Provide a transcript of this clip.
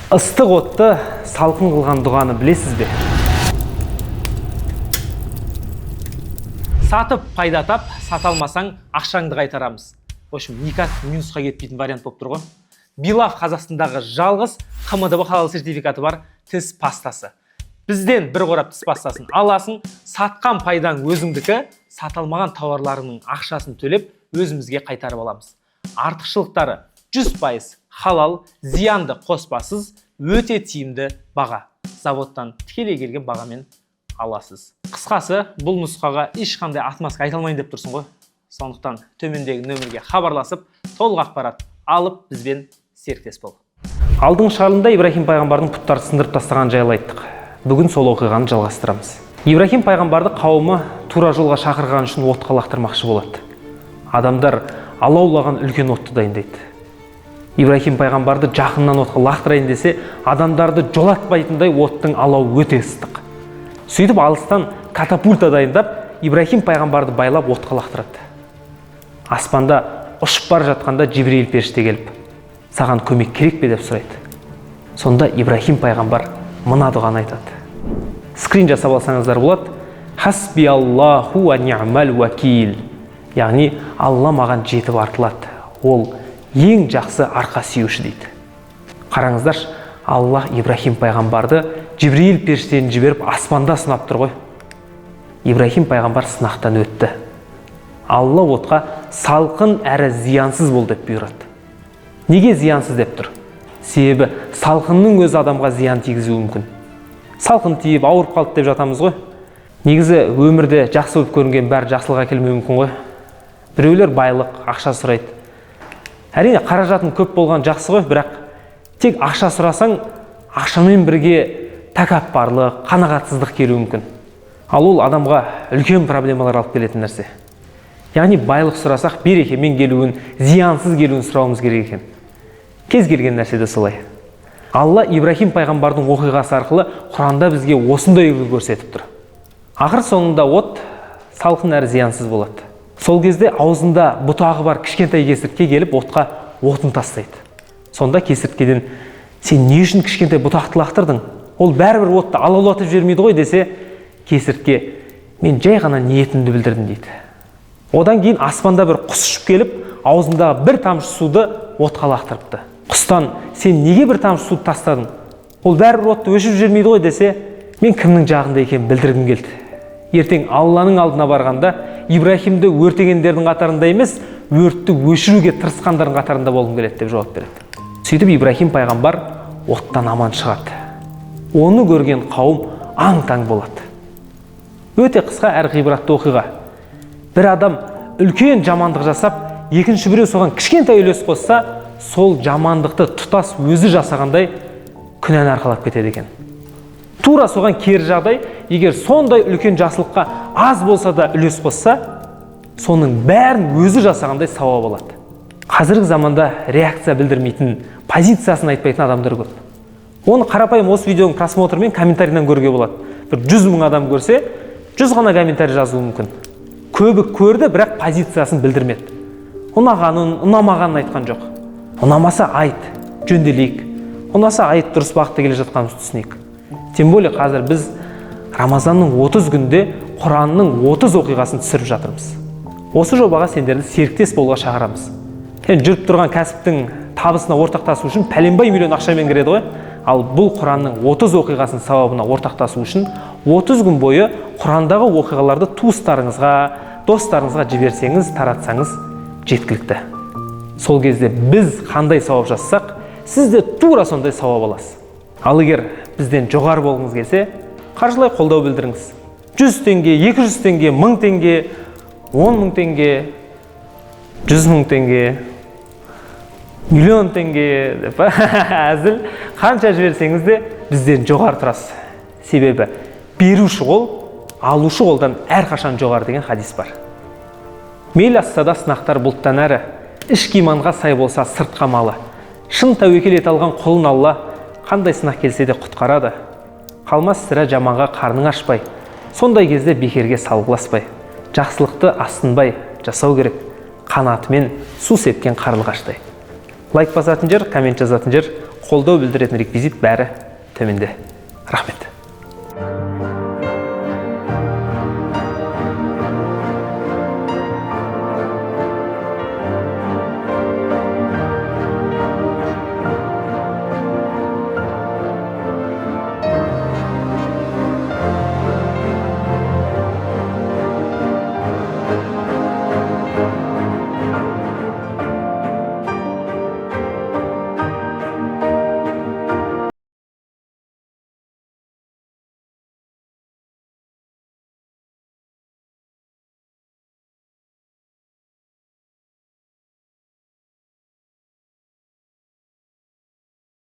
Ыстық отты салқын қылған дұғаны білесіз бе? Сатып пайда тап, саталмасаң ақшаңды қайтарамыз. В общем, никак минусқа кетпейтін вариант болып тұр ғой. Билав Қазақстандағы жалғыз КМДБ халал сертификаты бар тіс пастасы. Бізден бір қорап тіс пастасын аласың, сатқан пайдаң өзіңдікі, саталмаған тауарларының ақшасын төлеп өзімізге қайтарып аламыз. Артықшылықтары 100% халал, зиянды қоспасыз, өте тиімді баға. Заводтан тікелей келген бағамен аласыз. Қысқасы, бұл нұсқаға ешқандай отмазка айта алмайын деп тұрсың ғой. Сондықтан төмендегі нөмірге хабарласып, толық ақпарат алып, бізбен серіктес бол. Алдың шарында Ибрахим пайғамбардың пұттарды сындырып тастаған жайлы айттық. Бүгін сол оқиғаны жалғастырамыз. Ибрахим пайғамбарды қауымы тура жолға шақырған үшін отқа лақтырмақшы болады. Адамдар алаулаған үлкен отты дайындайды. Ибрахим пайғамбарды жақыннан отқа лақтырайын десе, адамдарды жолатпайтындай оттың алауы өте ыстық. Сөйтіп алыстан катапульта дайындап, Ибрахим пайғамбарды байлап отқа лақтырады. Аспанда ұшып бара жатқанда Жибрил періште келіп, саған көмек керек бе деп сұрайды. Сонда Ибрахим пайғамбар мына дұғаны айтады. Скрин жасап алсаңыздар болады. Хасби Аллаху ва ни'мал вакил. Яғни Алла маған жетіп артылады. Ол ең жақсы арқа сүйеуші дейді. Қараңыздар, Аллах Ибрахим пайғамбарды Жибрил періштені жіберіп аспанда сынап тұр ғой. Ибрахим пайғамбар сынақтан өтті. Алла отқа салқын әрі зиянсыз бол деп бұйырады. Неге зиянсыз деп тұр? Себебі салқынның өзі адамға зиян тигізуі мүмкін. Салқын тиіп ауырып қалды деп жатамыз ғой. Негізі өмірде жақсы болып көрінген бәрі жақсылыққа келмеуі мүмкін ғой. Біреулер байлық, ақша сұрайды. Әрине қаражатың көп болған жақсы ғой, бірақ тек ақша сұрасаң, ақшамен бірге тәкаппарлық, қанағатсыздық келуі мүмкін. Ал ол адамға үлкен проблемалар алып келетін нәрсе. Яғни байлық сұрасақ, берекемен келуін, зиянсыз келуін сұрауымыз керек екен. Кез келген нәрседе солай. Алла Ибрахим пайғамбардың оқиғасы арқылы Құранда бізге осындай үлгі көрсетіп тұр. Ақыр соңында от салқын әрі зиянсыз болады. Сол кезде аузында бұтағы бар кішкентай кесіртке келіп отқа отын тастайды. Сонда кесірткеден сен не үшін кішкентай бұтақты лақтырдың? Ол бәрібір отты алаулатып жібермейді ғой десе, кесіртке мен жай ғана ниетімді білдірдім дейді. Одан кейін аспанда бір құс ұшып келіп, аузындағы бір тамшы суды отқа лақтырыпты. Құстан сен неге бір тамшы суды тастадың? Ол бәрібір отты өшіп жібермейді ғой десе, мен кімнің жағында екенін білдіргім келді. Ертең Алланың алдына барғанда Ибрахимді өртегендердің қатарында емес, өртті өшіруге тырысқандардың қатарында болғым келеді деп жауап береді. Сөйтіп Ибрахим пайғамбар оттан аман шығады. Оны көрген қауым аң-таң болады. Өте қысқа әрі ғибратты оқиға. Бір адам үлкен жамандық жасап, екінші біреу соған кішкентай үлес қосса, сол жамандықты тұтас өзі жасағандай күнәні арқалап кетеді екен. Тура соған кері жағдай, егер сондай үлкен жақсылыққа аз болса да үлес қосса, соның бәрін өзі жасағандай сауап алады. Қазіргі заманда реакция білдірмейтін, позициясын айтпайтын адамдар көп. Оны қарапайым осы видеоның просмотры мен комментарийден көруге болады. Бір 100 мың адам көрсе, 100 ғана комментарий жазуы мүмкін. Көбі көрді, бірақ позициясын білдірмеді. Ұнағанын, ұнамағанын айтқан жоқ. Ұнамаса айт, жөнделейік. Ұнаса айт, дұрыс бағытта келе жатқанымызды түсінейік. Тем более қазір біз Рамазанның 30 күнде Құранның 30 оқиғасын түсіріп жатырмыз. Осы жобаға сендерді серіктес болуға шақырамыз. Жүріп тұрған кәсіптің табысына ортақтасу үшін пәленбай миллион ақшамен кіреді ғой. Ал бұл Құранның 30 оқиғасын сауабына ортақтасу үшін 30 күн бойы Құрандағы оқиғаларды туыстарыңызға, достарыңызға жіберсеңіз, таратсаңыз жеткілікті. Сол кезде біз қандай сауап жазсақ, сіз де тура сондай сауап аласыз. Ал егер бізден жоғары болғыңыз келсе, қаржылай қолдау білдіріңіз. 100 теңге, 200 теңге, 1000 теңге, 10.000 теңге, 100.000 теңге, миллион теңге деп әзіл қанша жіберсеңіз де бізден жоғары тұрасыз. Себебі беруші қол, алушы қолдан әрқашан жоғары деген хадис бар. Мейлі асса да сынақтар бұлттан әрі, ішкі иманға сай болса сыртқа малы. Шын тәуекел ете алған құлын Алла қандай сынақ келсе де құтқарады. Қалмас сірә жаманға қарның ашпай, сондай кезде бекерге салғыласпай, жақсылықты асынбай жасау керек, қанатымен су сепкен қарлығаштай. Лайк басатын жер, коммент жазатын жер, қолдау білдіретін реквизит бәрі төменде. Рахмет.